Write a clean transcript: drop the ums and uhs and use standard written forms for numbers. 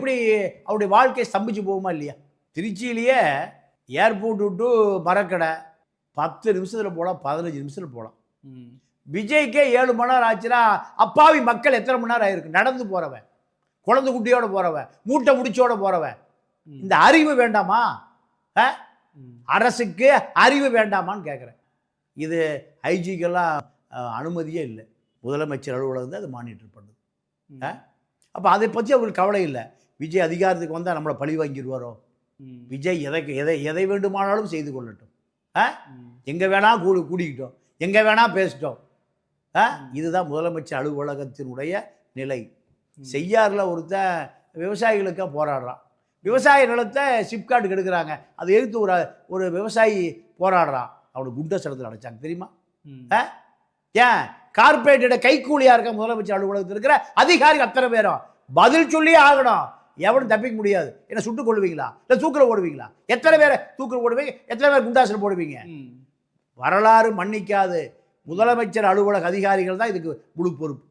எப்படி அவருடைய வாழ்க்கை ஸ்தம்பிச்சு போகுமா இல்லையா? திருச்சியிலேயே ஏர்போர்ட் டு மரக்கடை 10 நிமிஷத்தில் போகலாம், 15 நிமிஷத்தில் போகலாம். விஜய்க்கே 7 மணி நேரம் ஆச்சுன்னா அப்பாவி மக்கள் எத்தனை மணி நேரம் ஆயிருக்கு? நடந்து போகிறவன், குழந்தை குட்டியோட போகிறவன், மூட்டை முடிச்சோட போகிறவன். இந்த அறிவு வேண்டாமா? அரசுக்கு அறிவு வேண்டாமான்னு கேட்குறேன். இது ஐஜிக்கெல்லாம் அனுமதியே இல்லை. முதலமைச்சர் அலுவலகம் தான் அது மானிட்டர் பண்ணுது. அப்போ அதை பற்றி அவங்களுக்கு கவலை இல்லை. விஜய் அதிகாரத்துக்கு வந்தால் நம்மளை பழி வாங்கிடுவாரோ? விஜய் எதை வேண்டுமானாலும் செய்து கொள்ளட்டும். எங்கே வேணா கூடிக்கிட்டோம், எங்கே வேணா பேசிட்டோம். இதுதான் முதலமைச்சர் அலுவலகத்தினுடைய நிலை. செய்யாறில் ஒருத்தன் விவசாயிகளுக்காக போராடுறான். விவசாய நிலத்தை சிப்காட்டுக்கு எடுக்கிறாங்க. அதை எதிர்த்து ஒரு விவசாயி போராடுறான். அவனுக்கு குண்ட சடத்தில் அடைச்சாங்க தெரியுமா? ஏன் கார்பரேட்டோட கைக்கூலியாக இருக்க முதலமைச்சர் அலுவலகத்தில் இருக்கிற அதிகாரி அத்தனை பேரும் பதில் சொல்லி ஆகணும். எவனும் தப்பிக்க முடியாது. என்ன சுட்டுக் கொள்வீங்களா? இல்லை தூக்கில் போடுவீங்களா? எத்தனை பேரை தூக்கில் போடுவீங்க? எத்தனை பேர் குண்டாசில் போடுவீங்க? வரலாறு மன்னிக்காது. முதலமைச்சர் அலுவலக அதிகாரிகள் தான் இதுக்கு முழு பொறுப்பு.